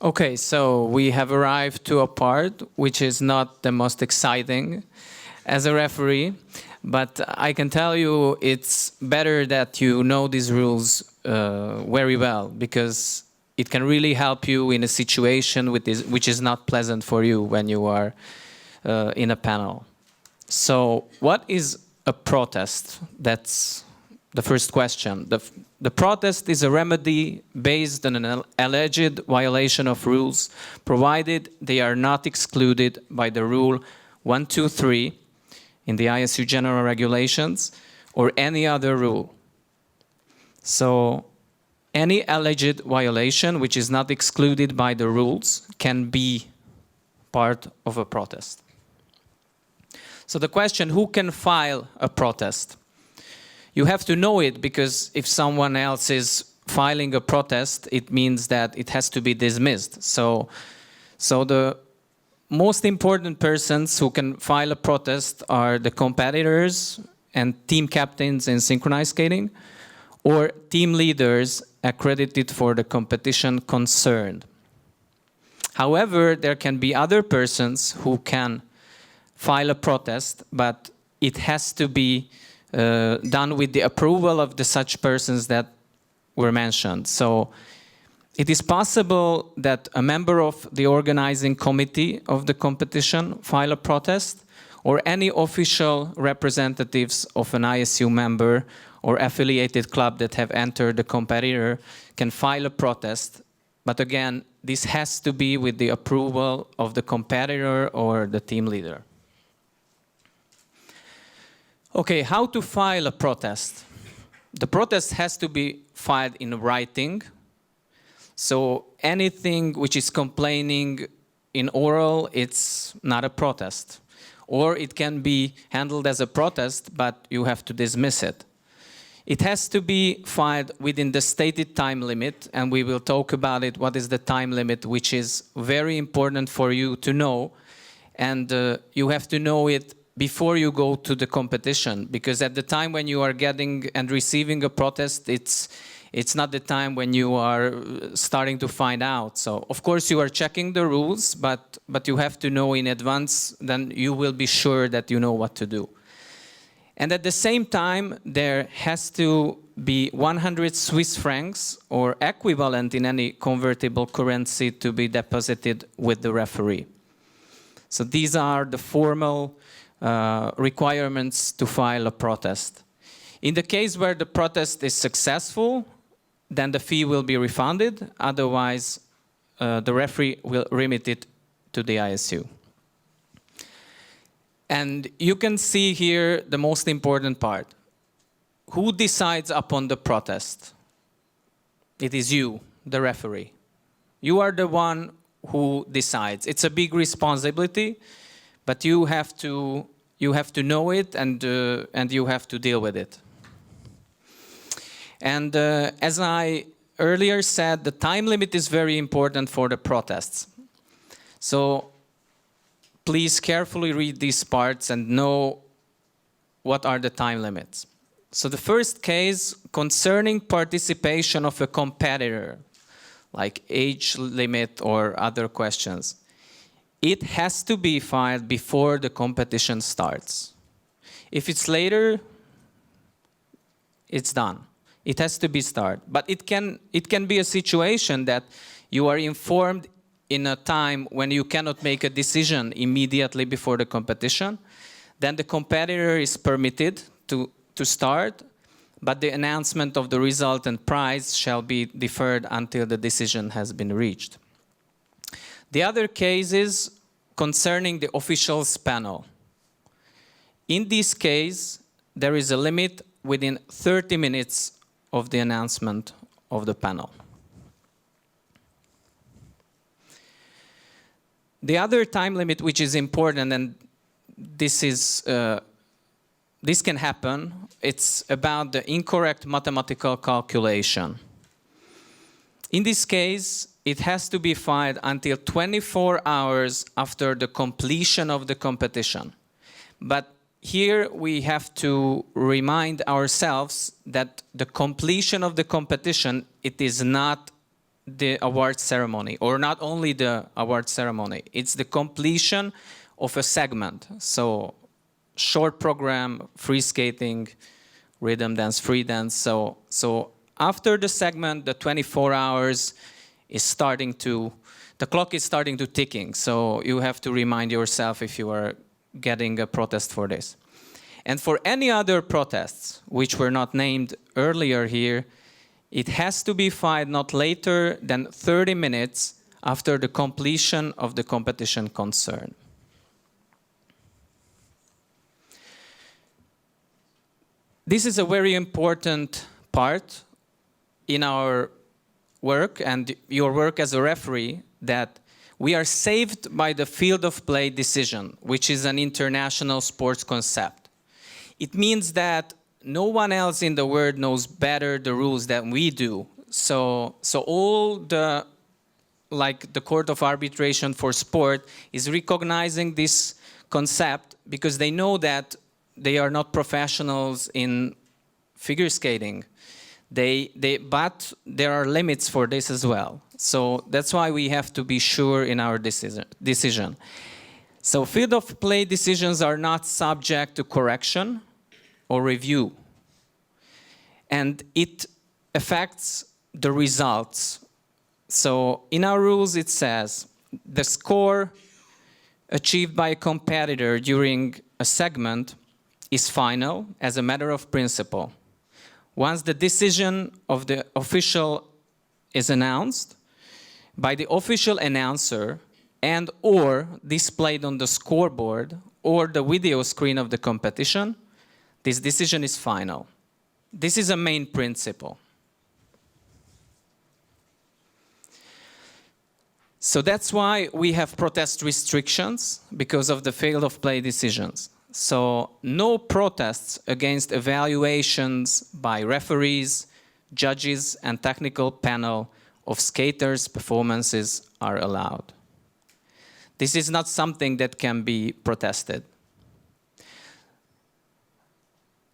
Okay, so we have arrived to a part which is not the most exciting as a referee, but I can tell you it's better that you know these rules very well, because it can really help you in a situation which is not pleasant for you when you are in a panel. So what is a protest? That's the first question. The protest is a remedy based on an alleged violation of rules, provided they are not excluded by the rule 123 in the ISU General Regulations or any other rule. So any alleged violation which is not excluded by the rules can be part of a protest. So the question, who can file a protest? You have to know it, because if someone else is filing a protest, it means that it has to be dismissed. So the most important persons who can file a protest are the competitors and team captains in synchronized skating, or team leaders accredited for the competition concerned. However, there can be other persons who can file a protest, but it has to be done with the approval of the such persons that were mentioned. So it is possible that a member of the organizing committee of the competition file a protest, or any official representatives of an ISU member or affiliated club that have entered the competitor can file a protest. But again, this has to be with the approval of the competitor or the team leader. Okay, how to file a protest? The protest has to be filed in writing. So anything which is complaining in oral, it's not a protest. Or it can be handled as a protest, but you have to dismiss it. It has to be filed within the stated time limit, and we will talk about it, what is the time limit, which is very important for you to know. And you have to know it before you go to the competition, because at the time when you are getting and receiving a protest, it's not the time when you are starting to find out. So of course you are checking the rules, but you have to know in advance, then you will be sure that you know what to do. And at the same time, there has to be 100 Swiss francs or equivalent in any convertible currency to be deposited with the referee. So these are the formal requirements to file a protest. In the case where the protest is successful, then the fee will be refunded. Otherwise, the referee will remit it to the ISU. And you can see here the most important part. Who decides upon the protest? It is you, the referee. You are the one who decides. It's a big responsibility, but you have to know it, and you have to deal with it. And as I earlier said, the time limit is very important for the protests. So please carefully read these parts and know what are the time limits. So the first case concerning participation of a competitor, like age limit or other questions, it has to be filed before the competition starts. If it's later, it's done. It has to be started. But it can be a situation that you are informed in a time when you cannot make a decision immediately before the competition. Then the competitor is permitted to start, but the announcement of the result and prize shall be deferred until the decision has been reached. The other case is concerning the officials panel. In this case, there is a limit within 30 minutes of the announcement of the panel. The other time limit which is important, and this can happen, it's about the incorrect mathematical calculation. In this case, it has to be filed until 24 hours after the completion of the competition. But here we have to remind ourselves that the completion of the competition, it is not the award ceremony, or not only the award ceremony, it's the completion of a segment. So short program, free skating, rhythm dance, free dance. So after the segment, the 24 hours is starting to, the clock is starting to ticking. So you have to remind yourself if you are getting a protest for this. And for any other protests, which were not named earlier here, it has to be filed not later than 30 minutes after the completion of the competition concerned. This is a very important part in our work and your work as a referee, that we are saved by the field of play decision, which is an international sports concept. It means that no one else in the world knows better the rules than we do. So all the, like the Court of Arbitration for Sport is recognizing this concept because they know that they are not professionals in figure skating. But there are limits for this as well. So that's why we have to be sure in our decision. So field of play decisions are not subject to correction or review. And it affects the results. So in our rules it says the score achieved by a competitor during a segment is final as a matter of principle. Once the decision of the official is announced by the official announcer and or displayed on the scoreboard or the video screen of the competition, this decision is final. This is a main principle. So that's why we have protest restrictions, because of the field of play decisions. So no protests against evaluations by referees, judges, and technical panel of skaters' performances are allowed. This is not something that can be protested.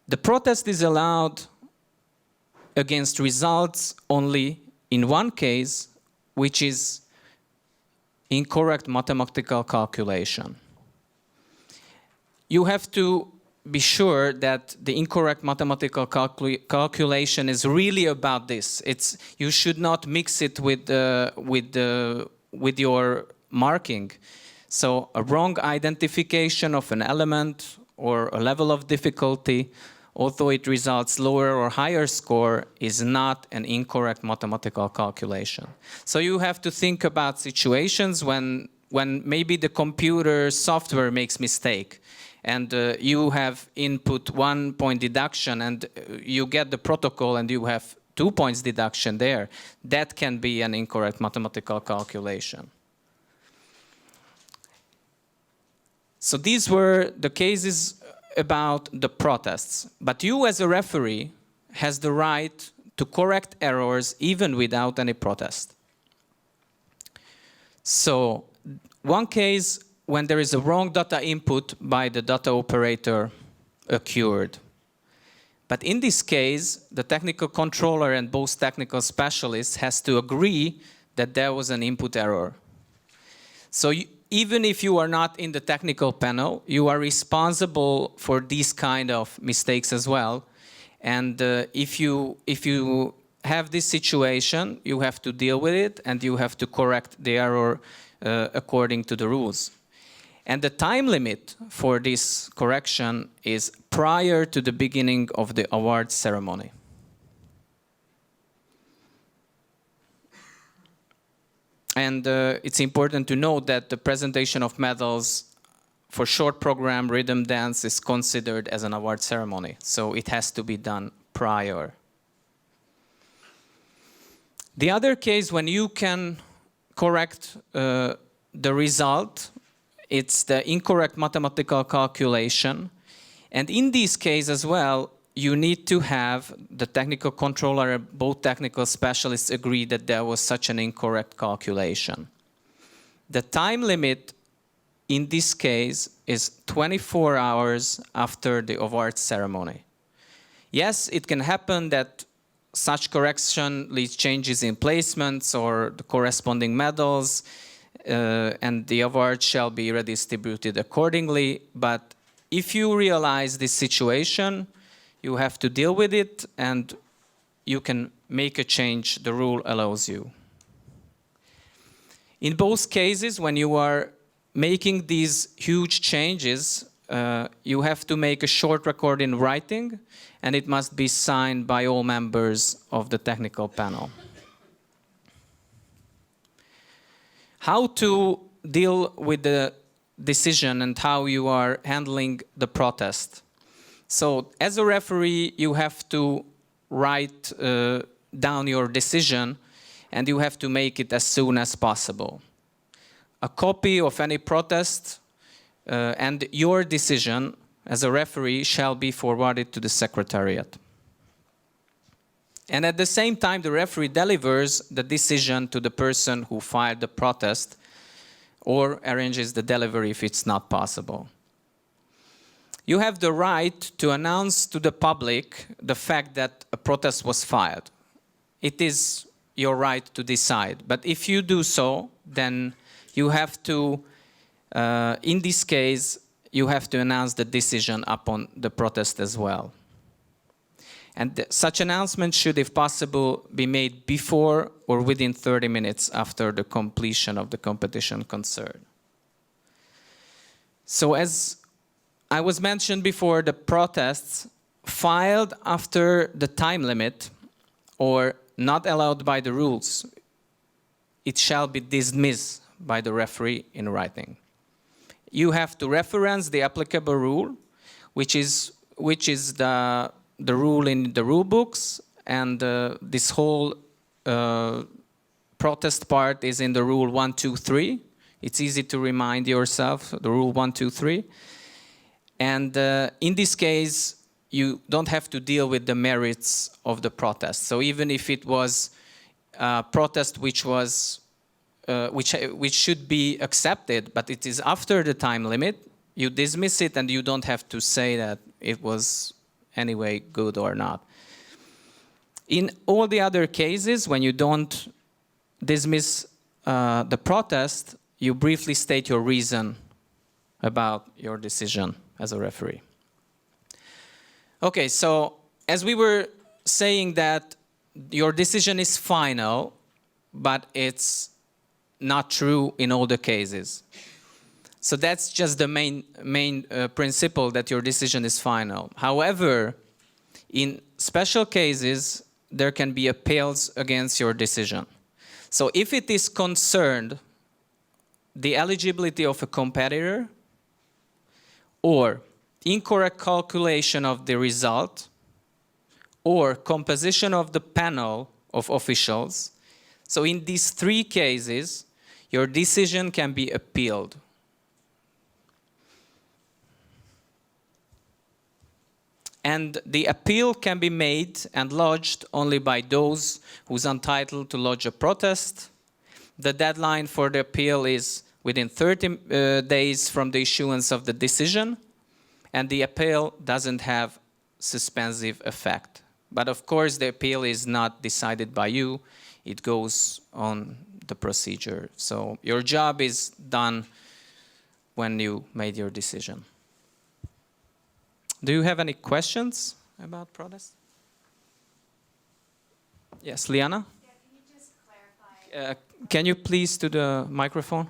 The protest is allowed against results only in one case, which is incorrect mathematical calculation. You have to be sure that the incorrect mathematical calculation is really about this. You should not mix it with your marking. So a wrong identification of an element or a level of difficulty, although it results lower or higher score, is not an incorrect mathematical calculation. So you have to think about situations when maybe the computer software makes mistake, and you have input 1 point deduction and you get the protocol and you have 2 points deduction there. That can be an incorrect mathematical calculation. So these were the cases about the protests. But you as a referee has the right to correct errors even without any protest. So one case when there is a wrong data input by the data operator occurred. But in this case, the technical controller and both technical specialists has to agree that there was an input error. So even if you are not in the technical panel, you are responsible for these kind of mistakes as well. And if you have this situation, you have to deal with it and you have to correct the error according to the rules. And the time limit for this correction is prior to the beginning of the award ceremony. And it's important to note that the presentation of medals for short program rhythm dance is considered as an award ceremony. So it has to be done prior. The other case when you can correct the result, it's the incorrect mathematical calculation. And in this case as well, you need to have the technical controller and both technical specialists agree that there was such an incorrect calculation. The time limit in this case is 24 hours after the award ceremony. Yes, it can happen that such correction leads changes in placements or the corresponding medals, and the award shall be redistributed accordingly. But if you realize this situation, you have to deal with it, and you can make a change the rule allows you. In both cases, when you are making these huge changes, you have to make a short record in writing, and it must be signed by all members of the technical panel. How to deal with the decision and how you are handling the protest. So as a referee, you have to write down your decision, and you have to make it as soon as possible. A copy of any protest and your decision as a referee shall be forwarded to the Secretariat. And at the same time, the referee delivers the decision to the person who filed the protest or arranges the delivery if it's not possible. You have the right to announce to the public the fact that a protest was filed. It is your right to decide. But if you do so, then you have to, in this case, you have to announce the decision upon the protest as well. And such announcement should, if possible, be made before or within 30 minutes after the completion of the competition concerned. So as I was mentioned before, the protests filed after the time limit or not allowed by the rules, it shall be dismissed by the referee in writing. You have to reference the applicable rule, which is the rule in the rule books, and this whole protest part is in the rule 123. It's easy to remind yourself, the rule 123. And in this case, you don't have to deal with the merits of the protest. So even if it was a protest which was which should be accepted, but it is after the time limit, you dismiss it, and you don't have to say that it was anyway good or not. In all the other cases, when you don't dismiss the protest, you briefly state your reason about your decision as a referee. Okay, so as we were saying that your decision is final, but it's not true in all the cases. So that's just the main principle, that your decision is final. However, in special cases, there can be appeals against your decision. So if it is concerned the eligibility of a competitor or incorrect calculation of the result or composition of the panel of officials, so in these three cases, your decision can be appealed. And the appeal can be made and lodged only by those who's entitled to lodge a protest. The deadline for the appeal is within 30 days from the issuance of the decision, and the appeal doesn't have suspensive effect. But of course, the appeal is not decided by you. It goes on the procedure. So your job is done when you made your decision. Do you have any questions about protest? Yes, Liana? Yeah, can you just clarify? Can you please to the microphone?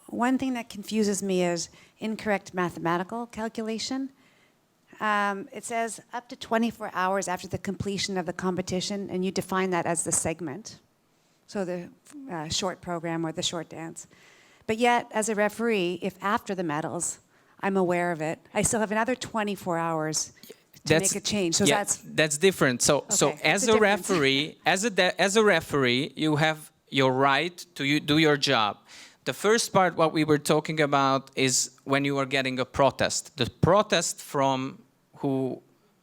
One thing that confuses me is incorrect mathematical calculation. It says up to 24 hours after the completion of the competition, and you define that as the segment, so the short program or the short dance. But yet, as a referee, if after the medals, I'm aware of it, I still have another 24 hours to make a change. So that's different. So as a referee, as a referee, you have your right to do your job. The first part, what we were talking about, is when you are getting a protest. The protest from who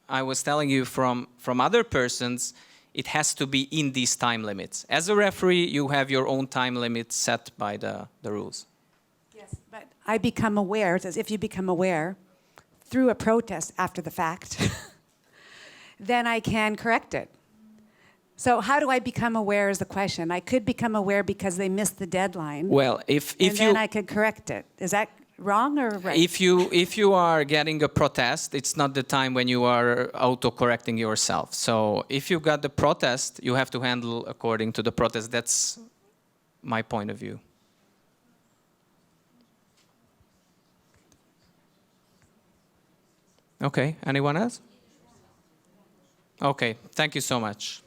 I was telling you from other persons, it has to be in these time limits. As a referee, you have your own time limit set by the rules. Yes, but I become aware, it says if you become aware, through a protest after the fact, then I can correct it. So how do I become aware is the question. I could become aware because they missed the deadline. Well, if and you then I could correct it. Is that wrong or right? if you are getting a protest, it's not the time when you are auto-correcting yourself. So if you got the protest, you have to handle according to the protest. That's my point of view. Okay, anyone else? Okay, thank you so much.